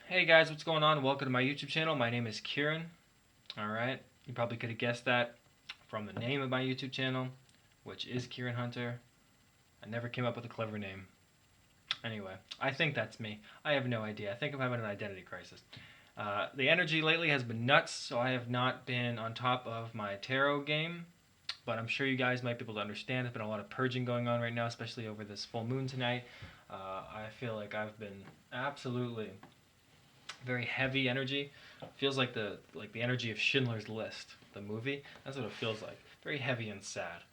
Hey guys, what's going on? Welcome to my YouTube channel. My name is Kieran. Alright, you probably could have guessed that from the name of my YouTube channel, which is Kieran Hunter. I never came up with a clever name. Anyway, I think that's me. I have no idea. I think I'm having an identity crisis. The energy lately has been nuts, so I have not been on top of my tarot game, but I'm sure you guys might be able to understand. There's been a lot of purging going on right now, especially over this full moon tonight. I feel like I've been absolutely very heavy energy. Feels like the energy of Schindler's List, the movie. That's what it feels like. Very heavy and sad.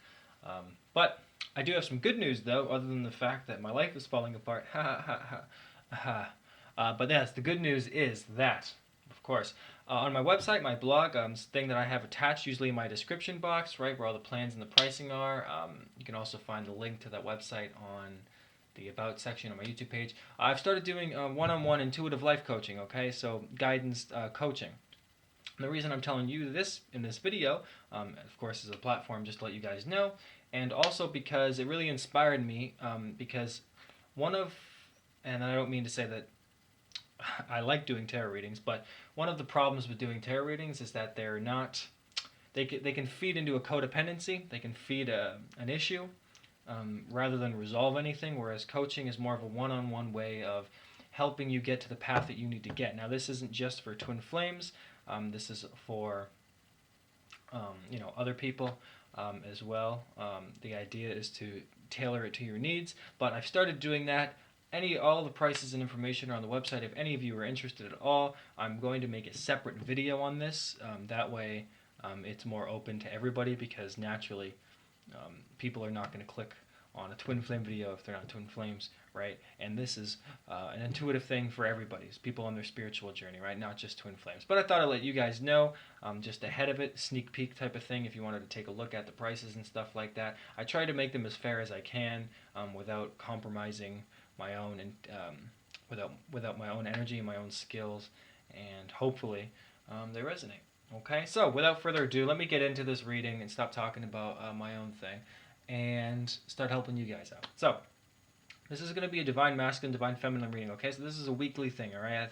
But I do have some good news though, other than the fact that my life is falling apart. Ha ha ha ha ha. But yes, the good news is that, of course, on my website, my blog, thing that I have attached, usually in my description box, right where all the plans and the pricing are. You can also find the link to that website on the About section on my YouTube page. I've started doing one-on-one intuitive life coaching, okay? So guidance coaching. And the reason I'm telling you this in this video, of course, is a platform just to let you guys know, and also because it really inspired me, because one of, and I don't mean to say that I like doing tarot readings, but one of the problems with doing tarot readings is that they're not, they can feed into a codependency, they can feed an issue, rather than resolve anything, whereas coaching is more of a one-on-one way of helping you get to the path that you need to get. Now, this isn't just for twin flames. This is for other people as well. The idea is to tailor it to your needs, but I've started doing that. All the prices and information are on the website. If any of you are interested at all, I'm going to make a separate video on this. That way, it's more open to everybody because naturally, people are not going to click on a twin flame video if they're not twin flames, right? And this is an intuitive thing for everybody. It's people on their spiritual journey, right? Not just twin flames. But I thought I'd let you guys know, just ahead of it, sneak peek type of thing, if you wanted to take a look at the prices and stuff like that. I try to make them as fair as I can, without compromising my own and without my own energy and my own skills, and hopefully they resonate. Okay, so without further ado, let me get into this reading and stop talking about my own thing and start helping you guys out. So, this is going to be a divine masculine, divine feminine reading, okay? So this is a weekly thing, all right?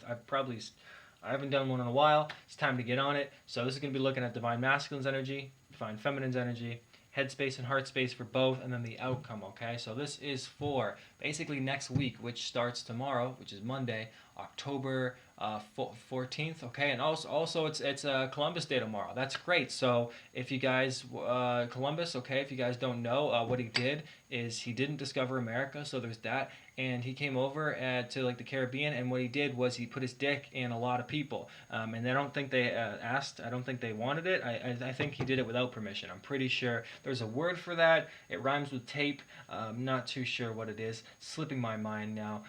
I haven't done one in a while. It's time to get on it. So this is going to be looking at divine masculine's energy, divine feminine's energy, headspace and heart space for both, and then the outcome, okay? So this is for basically next week, which starts tomorrow, which is Monday, October 14th, okay? And also it's Columbus Day tomorrow. That's great. So if you guys, Columbus, okay, if you guys don't know, what he did is he didn't discover America, so there's that. And he came over to like the Caribbean, and what he did was he put his dick in a lot of people. And I don't think they asked. I don't think they wanted it. I think he did it without permission. I'm pretty sure there's a word for that. It rhymes with tape. I'm not too sure what it is. Slipping my mind now.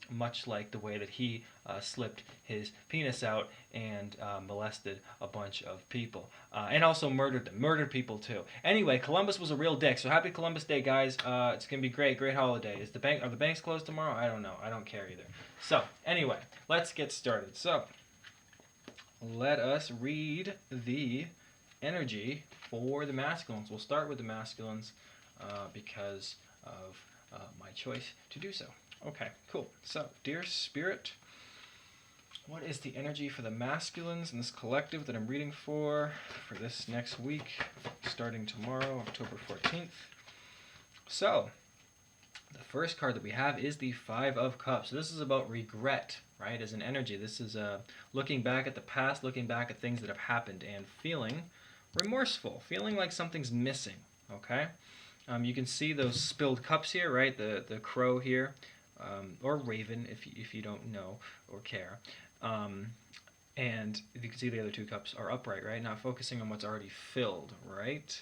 Much like the way that he slipped his penis out and molested a bunch of people, and also murdered people too. Anyway, Columbus was a real dick. So happy Columbus Day, guys! It's gonna be great holiday. Are the banks closed tomorrow? I don't know. I don't care either. So anyway, let's get started. So let us read the energy for the masculines. We'll start with the masculines because of my choice to do so. Okay, cool. So, dear Spirit, what is the energy for the masculines in this collective that I'm reading for this next week, starting tomorrow, October 14th? So, the first card that we have is the Five of Cups. So this is about regret, right, as an energy. This is looking back at the past, looking back at things that have happened, and feeling remorseful, feeling like something's missing, okay? You can see those spilled cups here, right, the crow here. Or raven, if you don't know or care. And if you can see the other two cups are upright, right? Not focusing on what's already filled, right?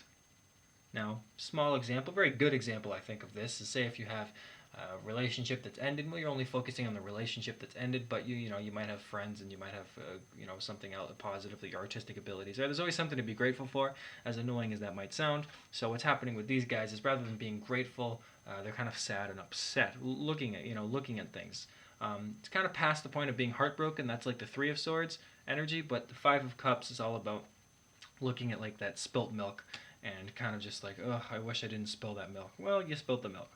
Now, small example, very good example, I think, of this is, say if you have a relationship that's ended, well, you're only focusing on the relationship that's ended, but you might have friends and you might have something else positively, your artistic abilities. Right? There's always something to be grateful for, as annoying as that might sound. So what's happening with these guys is, rather than being grateful, they're kind of sad and upset, looking at things. It's kind of past the point of being heartbroken. That's like the Three of Swords energy, but the Five of Cups is all about looking at like that spilt milk and kind of just like, oh, I wish I didn't spill that milk. Well, you spilled the milk.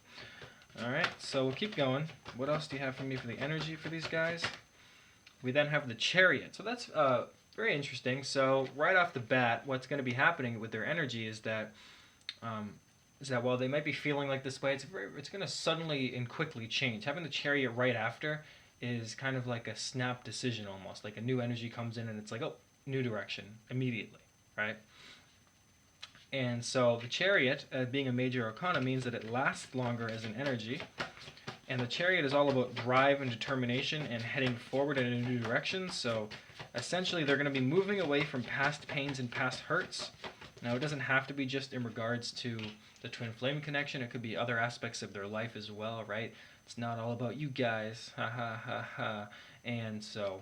All right, so we'll keep going. What else do you have for me for the energy for these guys? We then have the Chariot. So that's very interesting. So right off the bat, what's going to be happening with their energy um, is that while they might be feeling like this way, it's going to suddenly and quickly change. Having the Chariot right after is kind of like a snap decision almost. Like a new energy comes in and it's like, oh, new direction immediately, right? And so the Chariot, being a major arcana, means that it lasts longer as an energy. And the Chariot is all about drive and determination and heading forward in a new direction. So essentially, they're going to be moving away from past pains and past hurts. Now, it doesn't have to be just in regards to the twin flame connection. It could be other aspects of their life as well, right? It's not all about you guys. Ha ha ha ha. And so,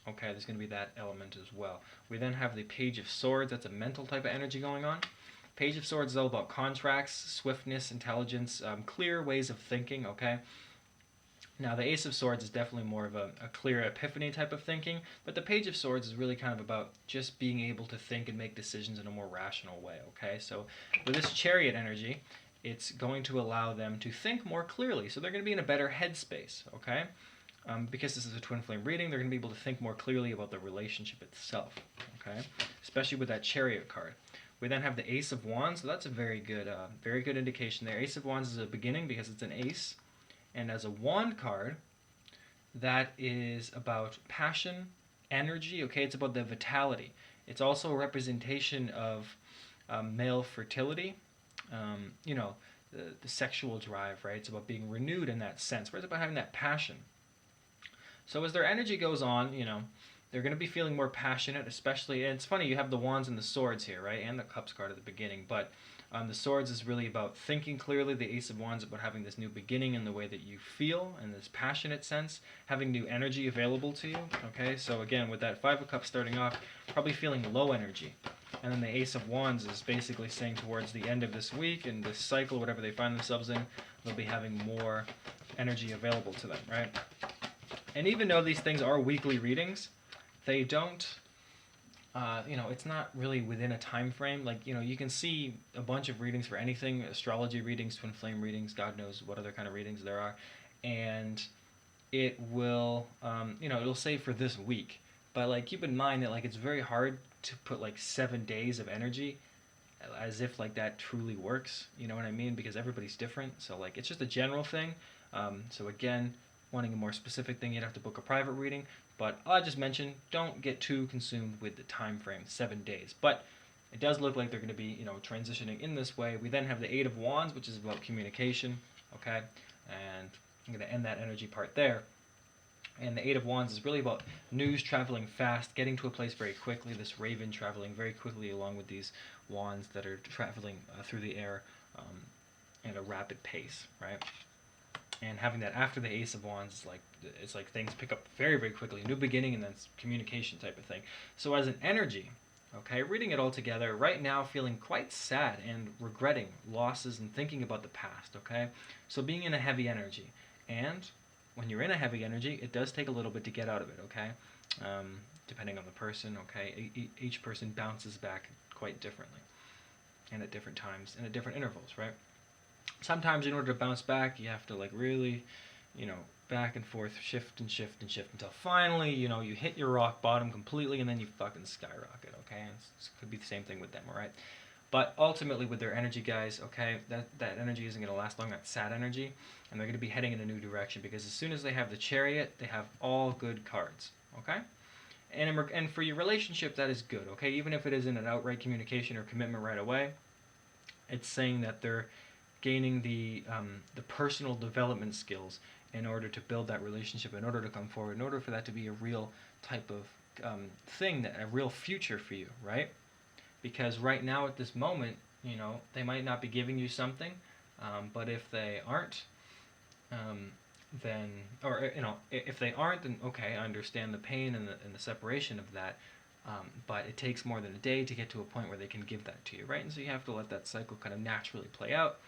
okay, there's going to be that element as well. We then have the Page of Swords. That's a mental type of energy going on. Page of Swords is all about contracts, swiftness, intelligence, clear ways of thinking, okay? Now, the Ace of Swords is definitely more of a clear epiphany type of thinking, but the Page of Swords is really kind of about just being able to think and make decisions in a more rational way, okay? So with this Chariot energy, it's going to allow them to think more clearly. So they're going to be in a better headspace, okay? Because this is a twin flame reading, they're going to be able to think more clearly about the relationship itself, okay? Especially with that Chariot card. We then have the Ace of Wands, so that's a very good indication there. Ace of Wands is a beginning because it's an ace. And as a wand card, that is about passion, energy, okay? It's about the vitality. It's also a representation of male fertility, the sexual drive, right? It's about being renewed in that sense, right? It's about having that passion. So as their energy goes on, they're going to be feeling more passionate, especially, and it's funny, you have the wands and the swords here, right? And the cups card at the beginning, but the swords is really about thinking clearly. The Ace of Wands is about having this new beginning in the way that you feel, in this passionate sense, having new energy available to you, okay? So again, with that Five of Cups starting off, probably feeling low energy. And then the Ace of Wands is basically saying towards the end of this week and this cycle, whatever they find themselves in, they'll be having more energy available to them, right? And even though these things are weekly readings, they don't, it's not really within a time frame. Like, you can see a bunch of readings for anything, astrology readings, twin flame readings, God knows what other kind of readings there are. And it will, it'll say for this week. But, like, keep in mind that, like, it's very hard to put, like, 7 days of energy as if, like, that truly works. You know what I mean? Because everybody's different. So, like, it's just a general thing. So, again, wanting a more specific thing, you'd have to book a private reading. But I just mentioned, don't get too consumed with the time frame, 7 days. But it does look like they're going to be, transitioning in this way. We then have the Eight of Wands, which is about communication, okay? And I'm going to end that energy part there. And the Eight of Wands is really about news traveling fast, getting to a place very quickly, this raven traveling very quickly along with these wands that are traveling through the air at a rapid pace, right? And having that after the Ace of Wands is it's like things pick up very, very quickly. New beginning and then communication type of thing. So as an energy, okay, reading it all together, right now feeling quite sad and regretting losses and thinking about the past, okay? So being in a heavy energy. And when you're in a heavy energy, it does take a little bit to get out of it, okay? Depending on the person, okay? Each person bounces back quite differently and at different times and at different intervals, right? Sometimes in order to bounce back, you have to like really, back and forth, shift and shift and shift until finally, you hit your rock bottom completely and then you fucking skyrocket, okay? And it could be the same thing with them, all right? But ultimately with their energy, guys, okay, that energy isn't going to last long, that sad energy, and they're going to be heading in a new direction because as soon as they have the Chariot, they have all good cards, okay? And for your relationship, that is good, okay? Even if it isn't an outright communication or commitment right away, it's saying that they're gaining the personal development skills in order to build that relationship, in order to come forward, in order for that to be a real type of thing, a real future for you, right? Because right now at this moment, they might not be giving you something, but if they aren't, then, or, if they aren't, then okay, I understand the pain and the separation of that, but it takes more than a day to get to a point where they can give that to you, right? And so you have to let that cycle kind of naturally play out,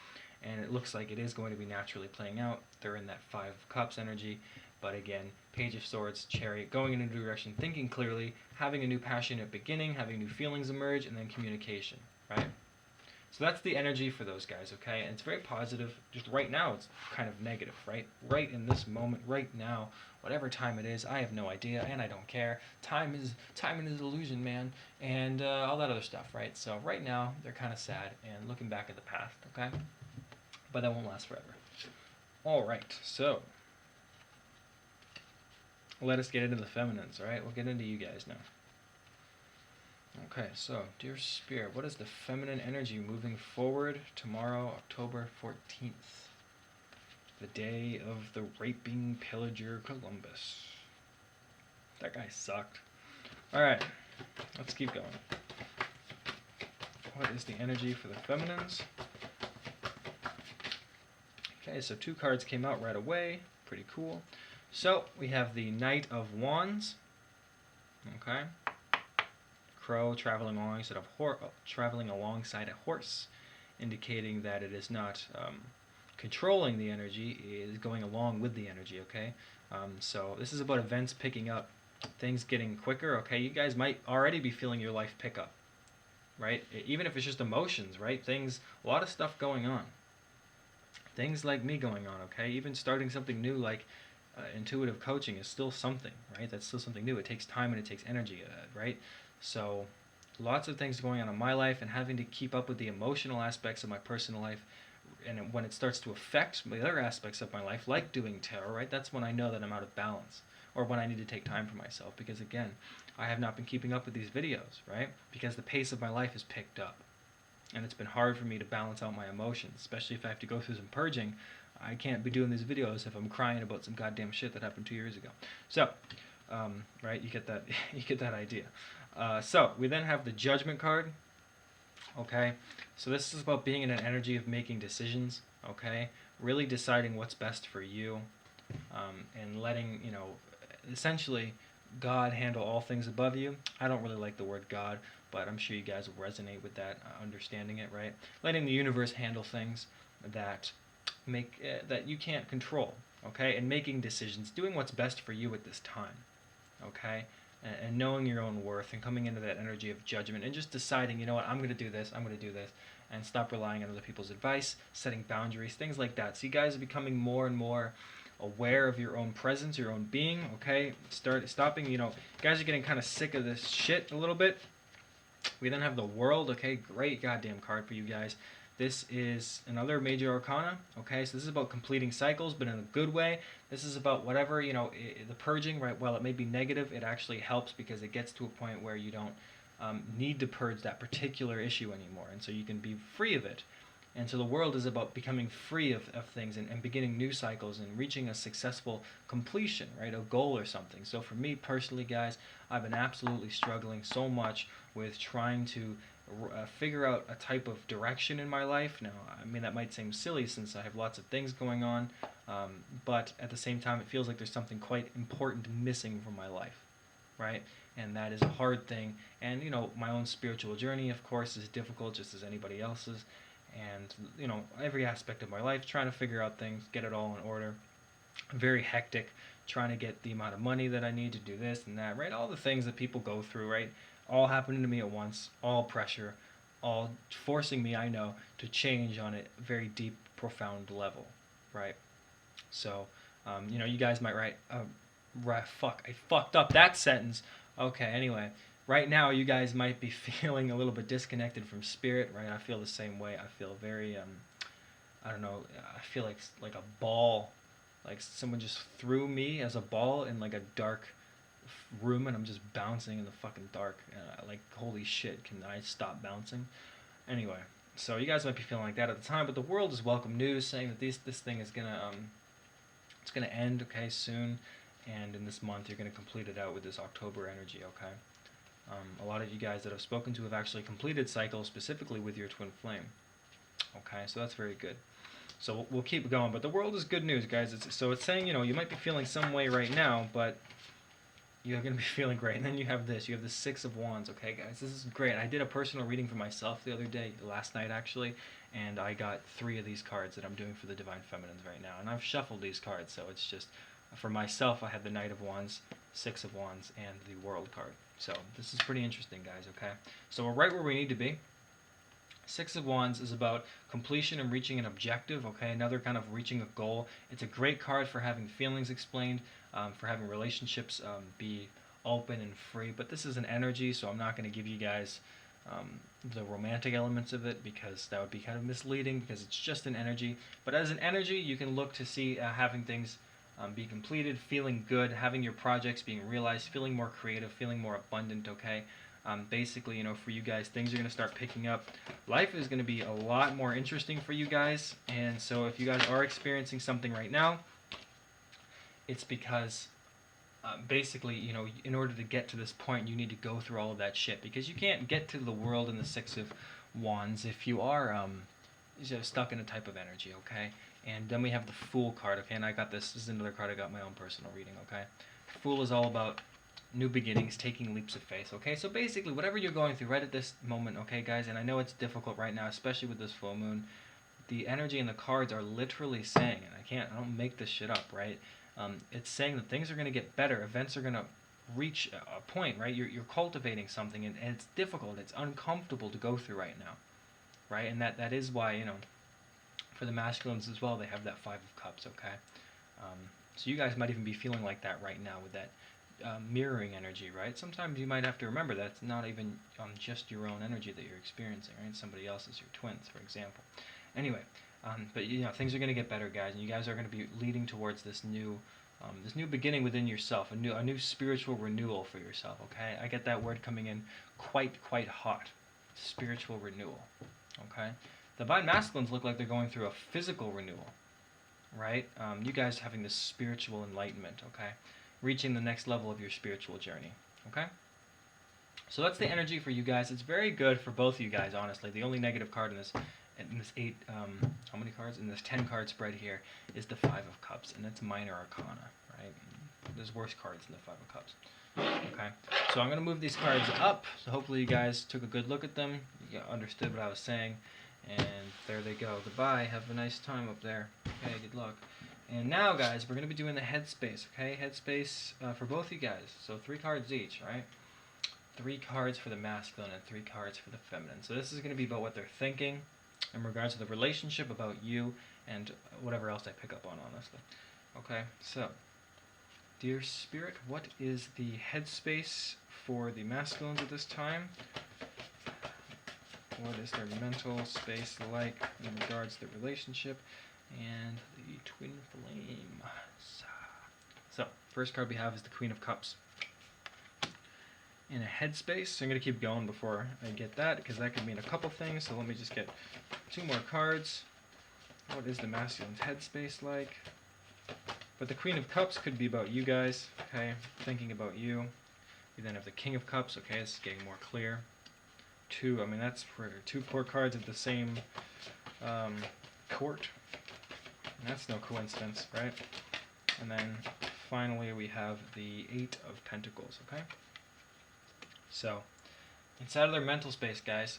and it looks like it is going to be naturally playing out. They're in that Five of Cups energy, but again, Page of Swords, Chariot, going in a new direction, thinking clearly, having a new passionate beginning, having new feelings emerge, and then communication, right? So that's the energy for those guys, okay? And it's very positive. Just right now, it's kind of negative, right? Right in this moment, right now, whatever time it is. I have no idea, and I don't care. Time is an illusion, man, and all that other stuff, right? So right now they're kind of sad and looking back at the past, okay? But that won't last forever. All right, so let us get into the feminines, all right? We'll get into you guys now. Okay, so, dear Spirit, what is the feminine energy moving forward tomorrow, October 14th? The day of the raping pillager Columbus. That guy sucked. Alright, let's keep going. What is the energy for the feminines? Okay, so 2 cards came out right away. Pretty cool. So, we have the Knight of Wands. Okay. Crow traveling alongside a horse, indicating that it is not controlling the energy, it is going along with the energy, okay? So this is about events picking up, things getting quicker, okay? You guys might already be feeling your life pick up, right? Even if it's just emotions, right? Things, a lot of stuff going on. Things like me going on, okay? Even starting something new like intuitive coaching is still something, right? That's still something new. It takes time and it takes energy, right? So lots of things going on in my life, and having to keep up with the emotional aspects of my personal life, and when it starts to affect the other aspects of my life, like doing tarot, right, that's when I know that I'm out of balance, or when I need to take time for myself, because again, I have not been keeping up with these videos, right, because the pace of my life has picked up, and it's been hard for me to balance out my emotions, especially if I have to go through some purging. I can't be doing these videos if I'm crying about some goddamn shit that happened 2 years ago. So, right, you get that, you get that idea. So we then have the Judgment card. Okay, so this is about being in an energy of making decisions. Okay, really deciding what's best for you, and letting, you know, essentially God handle all things above you. I don't really like the word God, but I'm sure you guys will resonate with that, understanding it, right? Letting the universe handle things that that you can't control. Okay, and making decisions, doing what's best for you at this time. Okay, and knowing your own worth and coming into that energy of judgment and just deciding, you know what, I'm going to do this, and stop relying on other people's advice, setting boundaries, things like that. So you guys are becoming more and more aware of your own presence, your own being, okay? Stopping, you know, you guys are getting kind of sick of this shit a little bit. We then have the World, okay? Great goddamn card for you guys. This is another major arcana, okay? So this is about completing cycles, but in a good way. This is about whatever, you know, the purging, right? While it may be negative, it actually helps because it gets to a point where you don't need to purge that particular issue anymore. And so you can be free of it. And so the World is about becoming free of things and beginning new cycles and reaching a successful completion, right? A goal or something. So for me personally, guys, I've been absolutely struggling so much with trying to figure out a type of direction in my life. Now, I mean, that might seem silly since I have lots of things going on, but at the same time, it feels like there's something quite important missing from my life, right? And that is a hard thing. And, you know, my own spiritual journey, of course, is difficult just as anybody else's. And, you know, every aspect of my life, trying to figure out things, get it all in order. Very hectic, trying to get the amount of money that I need to do this and that, right? All the things that people go through, right? All happening to me at once, all pressure, all forcing me, I know, to change on a very deep, profound level, right? So, you know, you guys might write, fuck, I fucked up that sentence. Okay, anyway, right now you guys might be feeling a little bit disconnected from spirit, right? I feel the same way. I feel very, I don't know, I feel like a ball, like someone just threw me as a ball in like a dark room and I'm just bouncing in the fucking dark. Like, holy shit, can I stop bouncing? Anyway, so you guys might be feeling like that at the time, but the World is welcome news, saying that this thing is gonna it's gonna end, okay, soon, and in this month you're gonna complete it out with this October energy, okay? A lot of you guys that I've spoken to have actually completed cycles specifically with your twin flame. Okay, so that's very good. So we'll keep going, but the World is good news, guys. So it's saying, you know, you might be feeling some way right now, but you're going to be feeling great. And then you have this. You have the Six of Wands, okay, guys? This is great. I did a personal reading for myself the other day, last night actually, and I got 3 of these cards that I'm doing for the Divine Feminines right now. And I've shuffled these cards, so it's just, for myself, I have the Knight of Wands, Six of Wands, and the World card. So this is pretty interesting, guys, okay? So we're right where we need to be. Six of Wands is about completion and reaching an objective, okay? Another kind of reaching a goal. It's a great card for having feelings explained. for having relationships be open and free. But this is an energy, so I'm not going to give you guys the romantic elements of it, because that would be kind of misleading, because it's just an energy. But as an energy, you can look to see having things be completed, feeling good, having your projects being realized, feeling more creative, feeling more abundant, okay? Basically, for you guys, things are going to start picking up. Life is going to be a lot more interesting for you guys. And so if you guys are experiencing something right now, it's because basically, in order to get to this point, you need to go through all of that shit. Because you can't get to the world in the Six of Wands if you are stuck in a type of energy, okay? And then we have the Fool card, okay? And I got this. This is another card I got my own personal reading, okay? Fool is all about new beginnings, taking leaps of faith, okay? So basically, whatever you're going through right at this moment, okay, guys? And I know it's difficult right now, especially with this full moon. The energy and the cards are literally saying, and I don't make this shit up, right? It's saying that things are going to get better. Events are going to reach a point, right? You're cultivating something, and it's difficult. It's uncomfortable to go through right now, right? And that is why, for the masculines as well, they have that Five of Cups, okay? So you guys might even be feeling like that right now with that mirroring energy, right? Sometimes you might have to remember that it's not even just your own energy that you're experiencing, right? Somebody else's, your twins, for example. Anyway, but things are going to get better, guys, and you guys are going to be leading towards this new beginning within yourself, a new spiritual renewal for yourself, okay? I get that word coming in quite hot. Spiritual renewal, okay? The Divine Masculines look like they're going through a physical renewal, right? You guys having this spiritual enlightenment, okay? Reaching the next level of your spiritual journey, okay? So that's the energy for you guys. It's very good for both of you guys, honestly. The only negative card in this 10 card spread here is the Five of Cups, and that's minor arcana, right? There's worse cards than the Five of Cups. Okay, so I'm going to move these cards up, so hopefully you guys took a good look at them, you understood what I was saying, and there they go. Goodbye, have a nice time up there. Okay, good luck. And now, guys, we're going to be doing the headspace, okay? Headspace for both of you guys, so 3 cards each, right? 3 cards for the masculine and 3 cards for the feminine. So this is going to be about what they're thinking in regards to the relationship, about you, and whatever else I pick up on, honestly. Okay, so, dear Spirit, what is the headspace for the masculines at this time? What is their mental space like in regards to the relationship and the twin flame? So, first card we have is the Queen of Cups. In a headspace, so I'm going to keep going before I get that, because that could mean a couple things, so let me just get 2 more cards. What is the masculine's headspace like? But the Queen of Cups could be about you guys, okay, thinking about you. You then have the King of Cups, okay, this is getting more clear. 2, that's for 2 poor cards at the same court. And that's no coincidence, right? And then finally we have the 8 of Pentacles, okay? So, inside of their mental space, guys,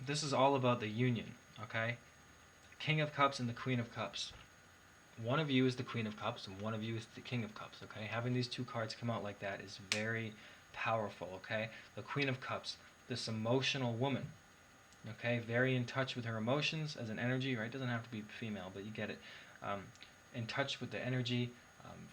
this is all about the union, okay? King of Cups and the Queen of Cups. One of you is the Queen of Cups and one of you is the King of Cups, okay? Having these 2 cards come out like that is very powerful, okay? The Queen of Cups, this emotional woman, okay? Very in touch with her emotions as an energy, right? Doesn't have to be female, but you get it. In touch with the energy,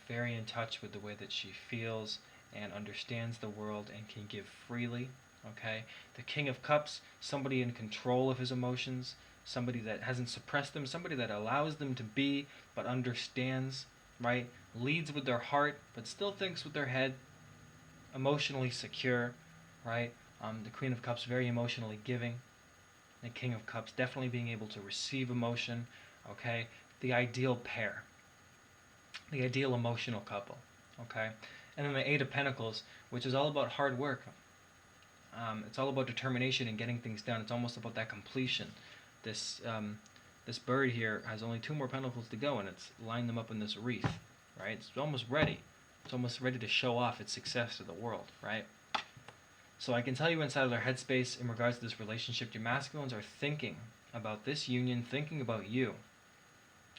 very in touch with the way that she feels and understands the world and can give freely, okay? The King of Cups, somebody in control of his emotions, somebody that hasn't suppressed them, somebody that allows them to be but understands, right? Leads with their heart but still thinks with their head, emotionally secure, right? The Queen of Cups, very emotionally giving. The King of Cups, definitely being able to receive emotion, okay? The ideal pair, the ideal emotional couple, okay? And then the 8 of Pentacles, which is all about hard work. It's all about determination and getting things done. It's almost about that completion. This bird here has only 2 more pentacles to go, and it's lined them up in this wreath, right? It's almost ready. It's almost ready to show off its success to the world, right? So I can tell you inside of their headspace in regards to this relationship, your masculines are thinking about this union, thinking about you.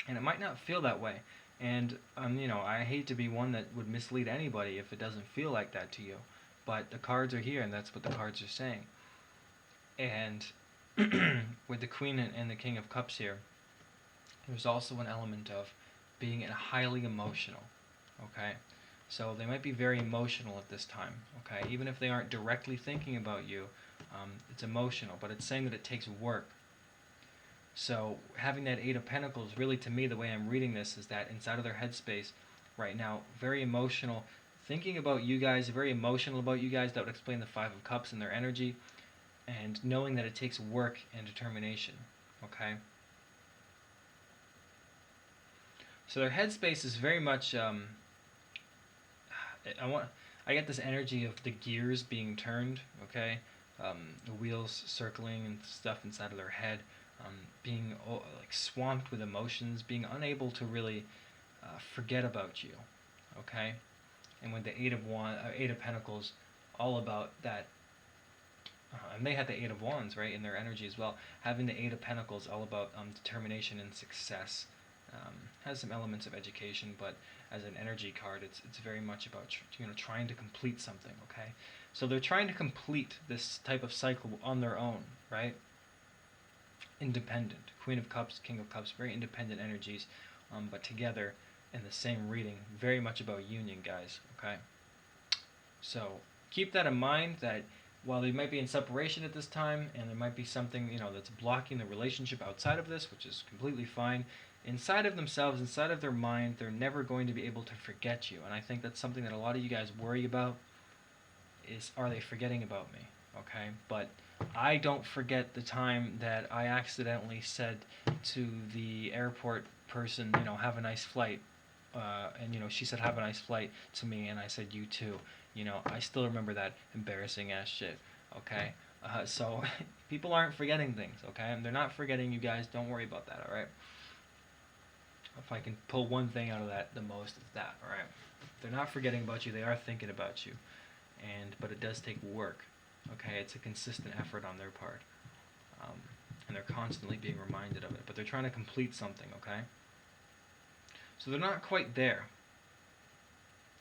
And it might not feel that way. And, I hate to be one that would mislead anybody if it doesn't feel like that to you. But the cards are here, and that's what the cards are saying. And with the Queen and the King of Cups here, there's also an element of being highly emotional. Okay, so they might be very emotional at this time. Okay, even if they aren't directly thinking about you, it's emotional, but it's saying that it takes work. So having that Eight of Pentacles, really to me, the way I'm reading this is that inside of their headspace right now, very emotional, thinking about you guys, very emotional about you guys. That would explain the Five of Cups and their energy, and knowing that it takes work and determination. Okay. So their headspace is very much. I want. I get this energy of the gears being turned. Okay. The wheels circling and stuff inside of their head. Being like swamped with emotions, being unable to really forget about you. Okay. And with the Eight of Pentacles, all about that. And they had the Eight of Wands, right, in their energy as well. Having the Eight of Pentacles, all about determination and success. Has some elements of education, but as an energy card, it's very much about trying to complete something. Okay, so they're trying to complete this type of cycle on their own, right? Independent. Queen of Cups, King of Cups, very independent energies, but together in the same reading. Very much about union, guys. Okay, so keep that in mind, that while they might be in separation at this time, and there might be something that's blocking the relationship outside of this, which is completely fine, inside of themselves, inside of their mind, they're never going to be able to forget you. And I think that's something that a lot of you guys worry about, is, are they forgetting about me? Okay, but I don't forget the time that I accidentally said to the airport person, have a nice flight. And she said, have a nice flight to me, and I said, you too. I still remember that embarrassing ass shit. Okay, so people aren't forgetting things. Okay, and they're not forgetting you guys. Don't worry about that. All right. If I can pull one thing out of that, the most is that. All right. They're not forgetting about you. They are thinking about you, but it does take work. Okay, it's a consistent effort on their part, and they're constantly being reminded of it. But they're trying to complete something. Okay. So they're not quite there.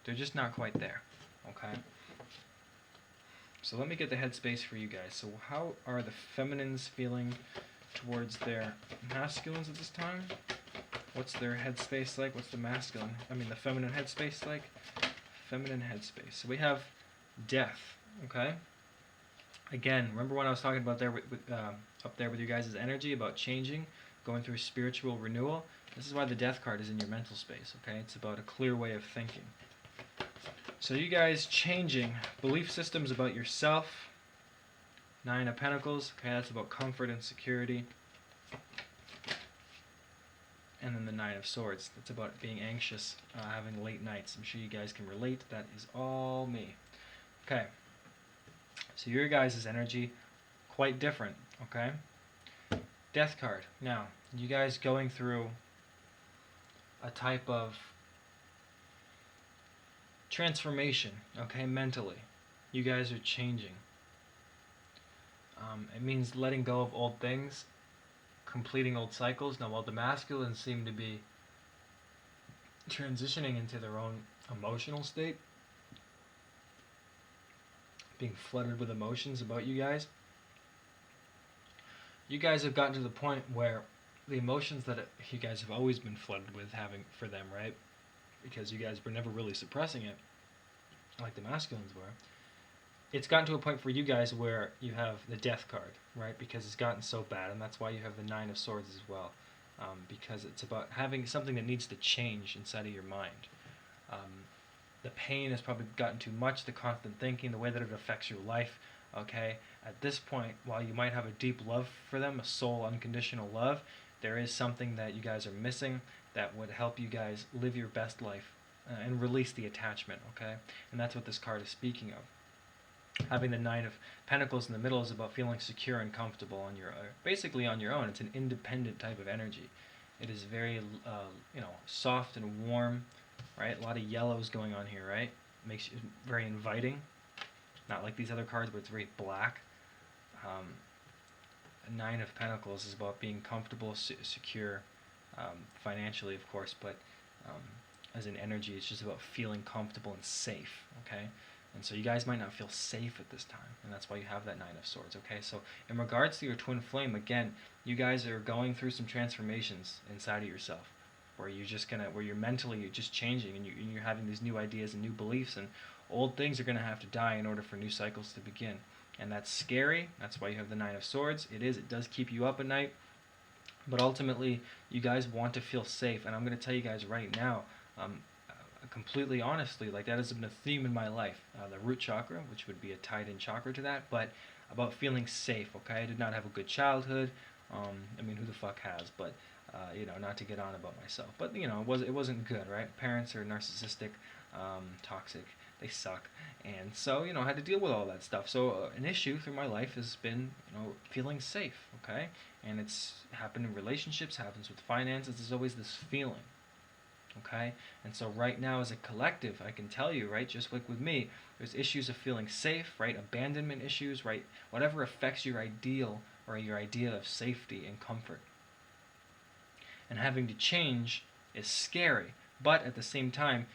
They're just not quite there. Okay. So let me get the headspace for you guys. So how are the feminines feeling towards their masculines at this time? What's their headspace like? What's the feminine headspace like? Feminine headspace. So we have death. Okay. Again, remember when I was talking about up there with you guys' energy about changing, going through spiritual renewal? This is why the death card is in your mental space. Okay. It's about a clear way of thinking. So you guys changing belief systems about yourself. Nine of Pentacles. Okay, that's about comfort and security. And then the Nine of Swords. That's about being anxious, having late nights. I'm sure you guys can relate. That is all me. Okay. So your guys' energy, quite different. Okay. Death card. Now, you guys going through a type of transformation, okay, mentally. You guys are changing. It means letting go of old things, completing old cycles. Now, while the masculines seem to be transitioning into their own emotional state, being flooded with emotions about you guys have gotten to the point where the emotions that you guys have always been flooded with having for them, right? Because you guys were never really suppressing it like the masculines were. It's gotten to a point for you guys where you have the death card, right? Because it's gotten so bad, and that's why you have the Nine of Swords as well. Because it's about having something that needs to change inside of your mind. The pain has probably gotten too much, the constant thinking, the way that it affects your life, okay? At this point, while you might have a deep love for them, a soul unconditional love, there is something that you guys are missing that would help you guys live your best life and release the attachment, okay? And that's what this card is speaking of. Having the Nine of Pentacles in the middle is about feeling secure and comfortable on your basically on your own. It's an independent type of energy. It is very soft and warm, right? A lot of yellows going on here, right? Makes you very inviting. Not like these other cards where it's very black. A Nine of Pentacles is about being comfortable, secure, financially, of course, but as an energy, it's just about feeling comfortable and safe, okay? And so you guys might not feel safe at this time, and that's why you have that Nine of Swords, okay? So in regards to your twin flame, again, you guys are going through some transformations inside of yourself, where you're mentally you're just changing, and you're having these new ideas and new beliefs, and old things are gonna have to die in order for new cycles to begin. And that's scary. That's why you have the Nine of Swords. It does keep you up at night. But ultimately, you guys want to feel safe. And I'm going to tell you guys right now, completely honestly, like that has been a theme in my life. The root chakra, which would be a tied-in chakra to that, but about feeling safe, okay? I did not have a good childhood. I mean, who the fuck has? But, not to get on about myself. But, it wasn't good, right? Parents are narcissistic, toxic. They suck. And so, I had to deal with all that stuff. So an issue through my life has been, feeling safe, okay? And it's happened in relationships, happens with finances. There's always this feeling, okay? And so right now as a collective, I can tell you, right, just like with me, there's issues of feeling safe, right? Abandonment issues, right? Whatever affects your ideal or your idea of safety and comfort. And having to change is scary. But at the same time,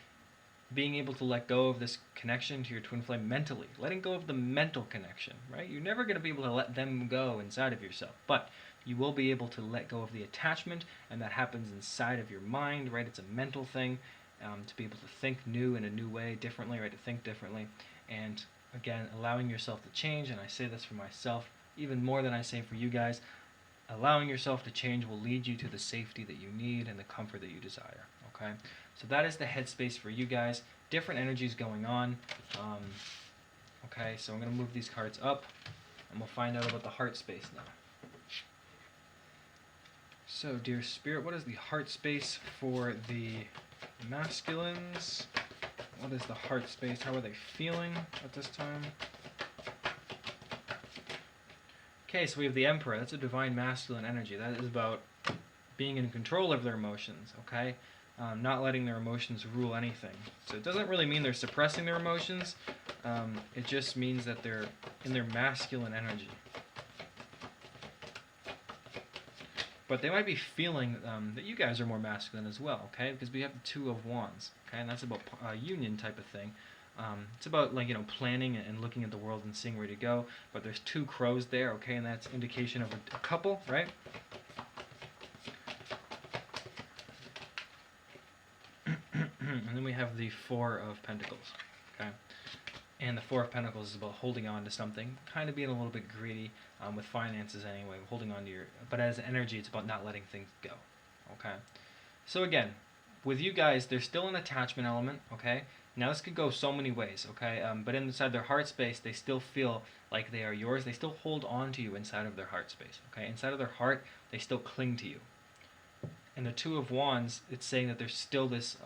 being able to let go of this connection to your twin flame mentally, letting go of the mental connection, right? You're never going to be able to let them go inside of yourself, but you will be able to let go of the attachment, and that happens inside of your mind, right? It's a mental thing, to be able to think new in a new way, differently, right? To think differently, and again, allowing yourself to change. And I say this for myself even more than I say for you guys. Allowing yourself to change will lead you to the safety that you need and the comfort that you desire. Okay, so that is the headspace for you guys. Different energies going on. Okay, so I'm going to move these cards up, and we'll find out about the heart space now. So, dear Spirit, what is the heart space for the masculines? What is the heart space? How are they feeling at this time? Okay, so we have the Emperor. That's a divine masculine energy. That is about being in control of their emotions, okay? Not letting their emotions rule anything. So it doesn't really mean they're suppressing their emotions. It just means that they're in their masculine energy. But they might be feeling that you guys are more masculine as well, okay? Because we have the Two of Wands, okay? And that's about a union type of thing. It's about planning and looking at the world and seeing where to go. But there's two crows there, okay? And that's indication of a couple, right? And then we have the Four of Pentacles, okay? And the Four of Pentacles is about holding on to something, kind of being a little bit greedy with finances anyway, holding on to your... But as energy, it's about not letting things go, okay? So again, with you guys, there's still an attachment element, okay? Now this could go so many ways, okay? But inside their heart space, they still feel like they are yours. They still hold on to you inside of their heart space, okay? Inside of their heart, they still cling to you. And the Two of Wands, it's saying that there's still this...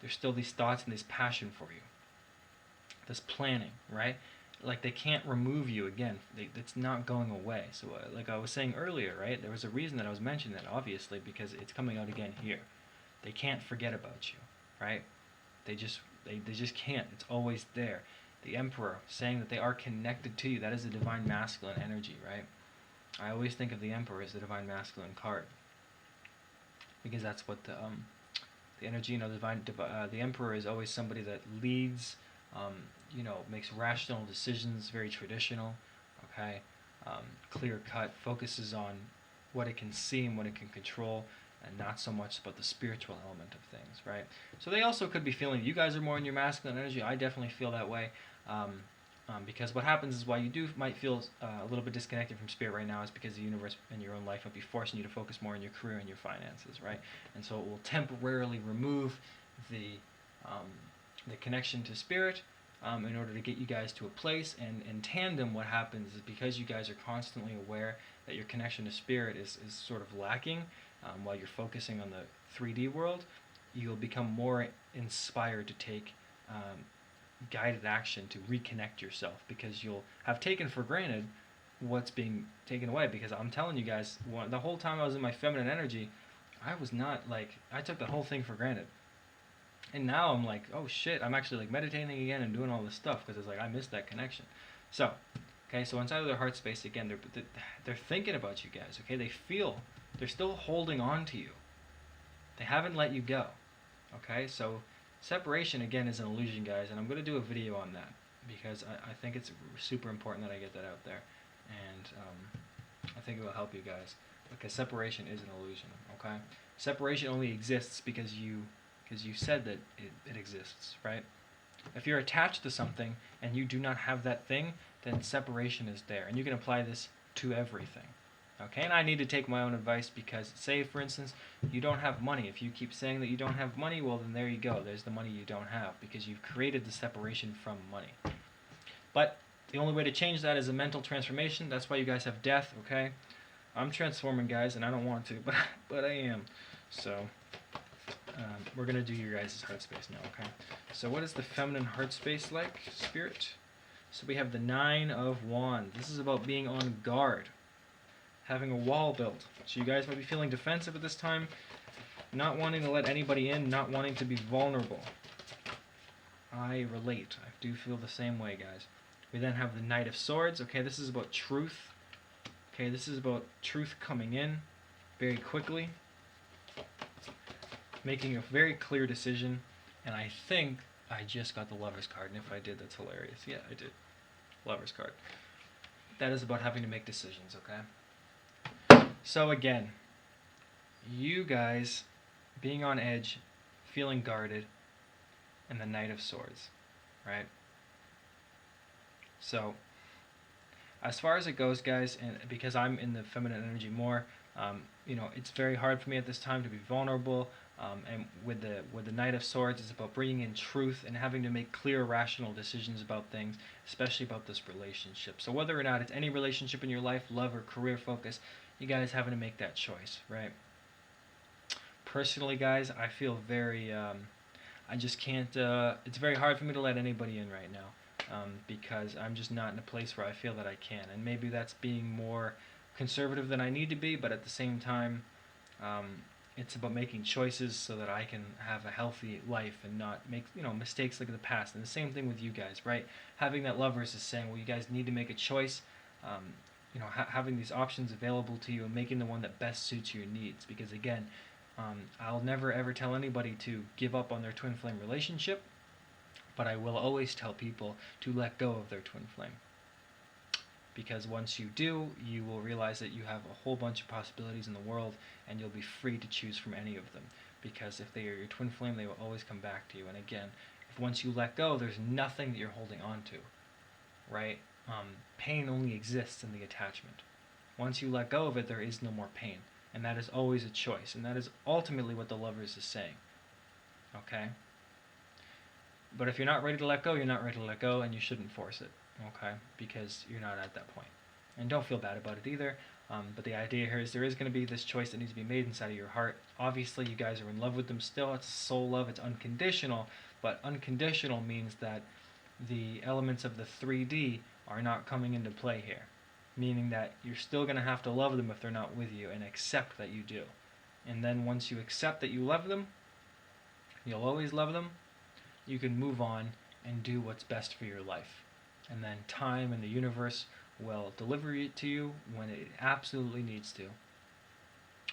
there's still these thoughts and this passion for you. This planning, right? Like they can't remove you again. It's not going away. So like I was saying earlier, right? There was a reason that I was mentioning that, obviously, because it's coming out again here. They can't forget about you, right? They just can't. It's always there. The Emperor, saying that they are connected to you. That is a divine masculine energy, right? I always think of the Emperor as the divine masculine card, because that's what the energy, the Emperor is always somebody that leads, makes rational decisions, very traditional, okay, clear cut, focuses on what it can see and what it can control, and not so much about the spiritual element of things, right? So they also could be feeling you guys are more in your masculine energy. I definitely feel that way, because what happens is why you might feel a little bit disconnected from spirit right now is because the universe and your own life might be forcing you to focus more on your career and your finances, right? And so it will temporarily remove the connection to spirit in order to get you guys to a place. And in tandem, what happens is because you guys are constantly aware that your connection to spirit is sort of lacking while you're focusing on the 3D world, you'll become more inspired to take guided action to reconnect yourself, because you'll have taken for granted what's being taken away. Because I'm telling you guys, the whole time I was in my feminine energy, I was not I took the whole thing for granted. And now I'm like, oh shit, I'm actually meditating again and doing all this stuff, because it's I missed that connection. So, okay, so inside of their heart space, again, they're thinking about you guys, okay? They're still holding on to you. They haven't let you go, okay? So separation, again, is an illusion, guys, and I'm going to do a video on that, because I think it's super important that I get that out there, and I think it will help you guys. because separation is an illusion. Okay, separation only exists because you said that it exists, right? If you're attached to something and you do not have that thing, then separation is there, and you can apply this to everything. Okay, and I need to take my own advice because, say, for instance, you don't have money. If you keep saying that you don't have money, well, then there you go. There's the money you don't have because you've created the separation from money. But the only way to change that is a mental transformation. That's why you guys have death, okay? I'm transforming, guys, and I don't want to, but I am. So we're going to do your guys' heart space now, okay? So what is the feminine heart space like, Spirit? So we have the 9 of Wands. This is about being on guard, having a wall built. So you guys might be feeling defensive at this time, not wanting to let anybody in, not wanting to be vulnerable. I relate. I do feel the same way, guys. We then have the Knight of Swords. Okay, this is about truth. Okay, this is about truth coming in very quickly, making a very clear decision. And I think I just got the Lover's card, and if I did, that's hilarious. Yeah, I did. Lover's card. That is about having to make decisions, okay? So again, you guys being on edge, feeling guarded, and the Knight of Swords, right? So, as far as it goes, guys, and because I'm in the feminine energy more, it's very hard for me at this time to be vulnerable. And with the Knight of Swords, it's about bringing in truth and having to make clear, rational decisions about things, especially about this relationship. So whether or not it's any relationship in your life, love or career focus, you guys having to make that choice, right? Personally, guys, I feel very, I just can't, it's very hard for me to let anybody in right now. Because I'm just not in a place where I feel that I can. And maybe that's being more conservative than I need to be, but at the same time, it's about making choices so that I can have a healthy life and not make mistakes like in the past. And the same thing with you guys, right? Having that Lovers is saying, well, you guys need to make a choice. Having these options available to you and making the one that best suits your needs. Because again, I'll never ever tell anybody to give up on their twin flame relationship. But I will always tell people to let go of their twin flame. Because once you do, you will realize that you have a whole bunch of possibilities in the world, and you'll be free to choose from any of them. Because if they are your twin flame, they will always come back to you. And again, if once you let go, there's nothing that you're holding on to, right? Pain only exists in the attachment. Once you let go of it, there is no more pain. And that is always a choice. And that is ultimately what the Lovers is saying. Okay? But if you're not ready to let go, you're not ready to let go, and you shouldn't force it, okay? Because you're not at that point. And don't feel bad about it either. But the idea here is there is going to be this choice that needs to be made inside of your heart. Obviously, you guys are in love with them still. It's soul love. It's unconditional. But unconditional means that the elements of the 3D are not coming into play here. Meaning that you're still going to have to love them if they're not with you and accept that you do. And then once you accept that you love them, you'll always love them. You can move on and do what's best for your life. And then time and the universe will deliver it to you when it absolutely needs to.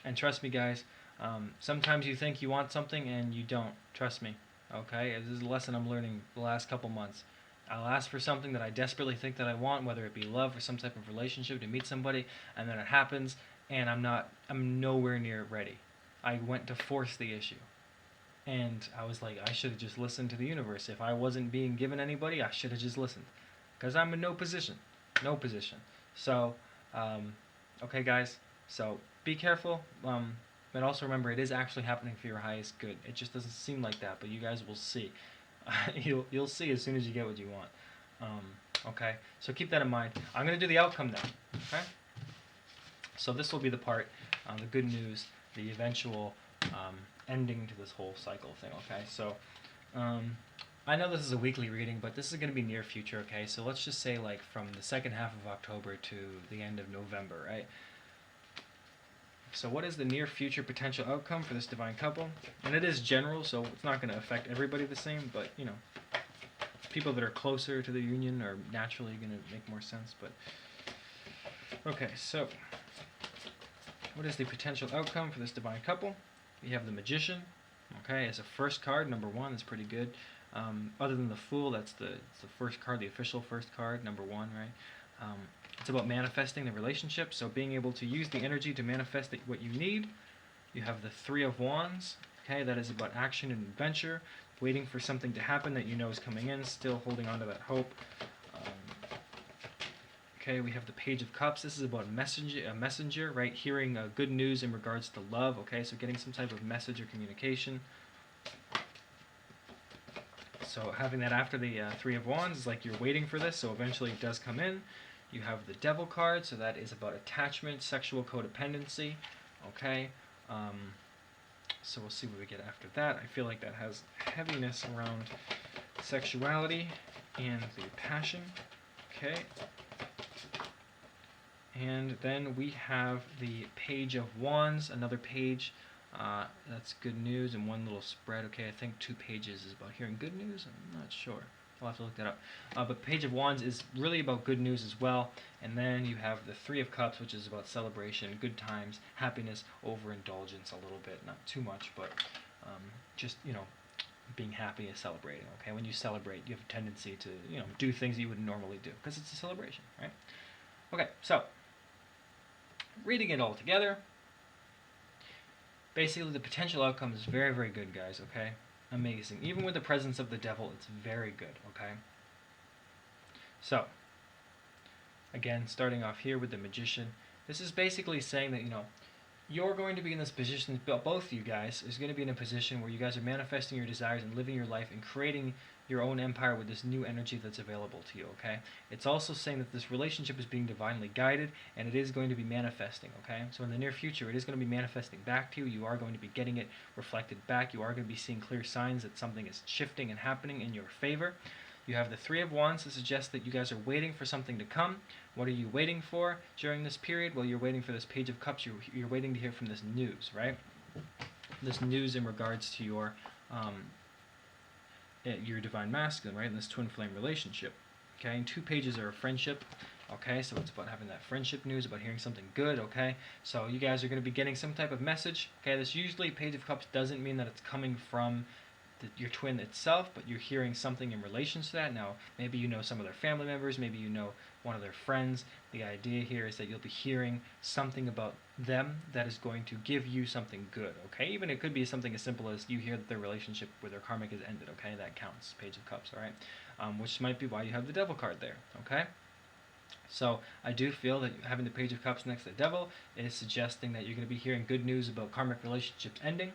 And trust me, guys, sometimes you think you want something and you don't. Trust me, okay? This is a lesson I'm learning the last couple months. I'll ask for something that I desperately think that I want, whether it be love or some type of relationship, to meet somebody, and then it happens, and I'm nowhere near ready. I went to force the issue. And I was like, I should have just listened to the universe. If I wasn't being given anybody, I should have just listened. Because I'm in no position. No position. So, okay, guys. So, be careful. But also remember, it is actually happening for your highest good. It just doesn't seem like that, but you guys will see. You'll see as soon as you get what you want. Okay? So keep that in mind. I'm going to do the outcome now. Okay? So this will be the part, the good news, the eventual ending to this whole cycle thing, okay? So, I know this is a weekly reading, but this is going to be near future, okay? So let's just say, like, from the second half of October to the end of November, right? So what is the near future potential outcome for this divine couple? And it is general, so it's not going to affect everybody the same, but, people that are closer to the union are naturally going to make more sense, but... Okay, so... what is the potential outcome for this divine couple? We have the Magician, okay, as a first card, number 1, that's pretty good. Other than the Fool, it's the first card, the official first card, number 1, right? It's about manifesting the relationship, so being able to use the energy to manifest what you need. You have the Three of Wands. Okay, that is about action and adventure, waiting for something to happen that you know is coming in, still holding on to that hope. Okay, we have the Page of Cups. This is about a messenger, right? Hearing good news in regards to love. Okay, so getting some type of message or communication. So having that after the Three of Wands is like you're waiting for this, so eventually it does come in. You have the Devil card, so that is about attachment, sexual codependency. Okay, so we'll see what we get after that. I feel like that has heaviness around sexuality and the passion. Okay. And then we have the Page of Wands, another page. That's good news and one little spread. Okay, I think 2 pages is about hearing good news. I'm not sure. I'll have to look that up. But Page of Wands is really about good news as well. And then you have the Three of Cups, which is about celebration, good times, happiness, overindulgence a little bit. Not too much, but just, being happy and celebrating. Okay, when you celebrate, you have a tendency to, do things you wouldn't normally do because it's a celebration, right? Okay, so reading it all together, basically the potential outcome is very, very good, guys, okay? Amazing. Even with the presence of the devil, it's very good, okay? So, again, starting off here with the Magician, this is basically saying that, you're going to be in this position, both of you guys is going to be in a position where you guys are manifesting your desires and living your life and creating your own empire with this new energy that's available to you, okay? It's also saying that this relationship is being divinely guided and it is going to be manifesting, okay? So in the near future, it is going to be manifesting back to you. You are going to be getting it reflected back. You are going to be seeing clear signs that something is shifting and happening in your favor. You have the Three of Wands to suggest that you guys are waiting for something to come. What are you waiting for during this period? Well, you're waiting for this Page of Cups. You're waiting to hear from this news, right? This news in regards to your divine masculine, right? In this twin flame relationship. Okay, and 2 pages are a friendship. Okay, so it's about having that friendship news, about hearing something good. Okay, so you guys are going to be getting some type of message. Okay, this usually Page of Cups doesn't mean that it's coming from your twin itself, but you're hearing something in relation to that. Now, maybe you know some of their family members, maybe you know one of their friends. The idea here is that you'll be hearing something about them that is going to give you something good, okay? Even it could be something as simple as you hear that their relationship with their karmic has ended, okay? That counts, Page of Cups, all right? Which might be why you have the Devil card there, okay? So I do feel that having the Page of Cups next to the Devil is suggesting that you're going to be hearing good news about karmic relationships ending.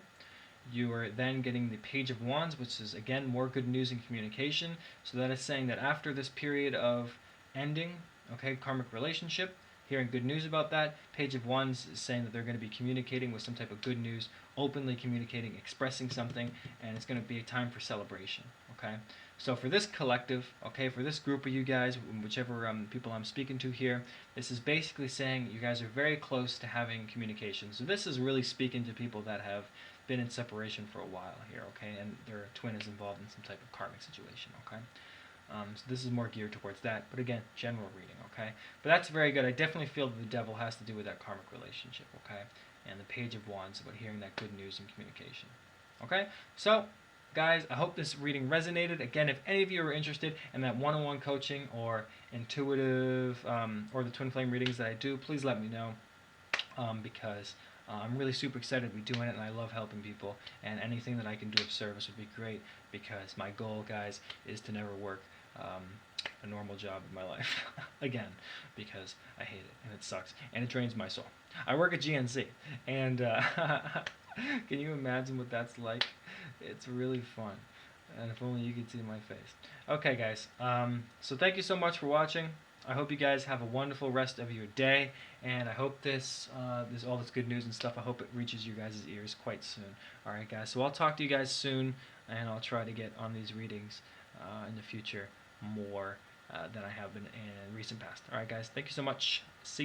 You are then getting the Page of Wands, which is, again, more good news and communication. So that is saying that after this period of ending, okay, karmic relationship, hearing good news about that, Page of Wands is saying that they're going to be communicating with some type of good news, openly communicating, expressing something, and it's going to be a time for celebration, okay? So for this collective, okay, for this group of you guys, whichever people I'm speaking to here, this is basically saying you guys are very close to having communication. So this is really speaking to people that have been in separation for a while here, okay, and their twin is involved in some type of karmic situation, okay? So this is more geared towards that, but again, general reading, okay? But that's very good. I definitely feel that the Devil has to do with that karmic relationship, okay? And the Page of Wands about hearing that good news and communication, okay? So, guys, I hope this reading resonated. Again, if any of you are interested in that one-on-one coaching or intuitive or the twin flame readings that I do, please let me know because I'm really super excited to be doing it, and I love helping people, and anything that I can do of service would be great because my goal, guys, is to never work a normal job in my life again because I hate it, and it sucks, and it drains my soul. I work at GNC, and can you imagine what that's like? It's really fun, and if only you could see my face. Okay, guys, so thank you so much for watching. I hope you guys have a wonderful rest of your day, and I hope this all this good news and stuff, I hope it reaches you guys' ears quite soon. Alright, guys, so I'll talk to you guys soon, and I'll try to get on these readings in the future more than I have been in recent past. Alright, guys, thank you so much. See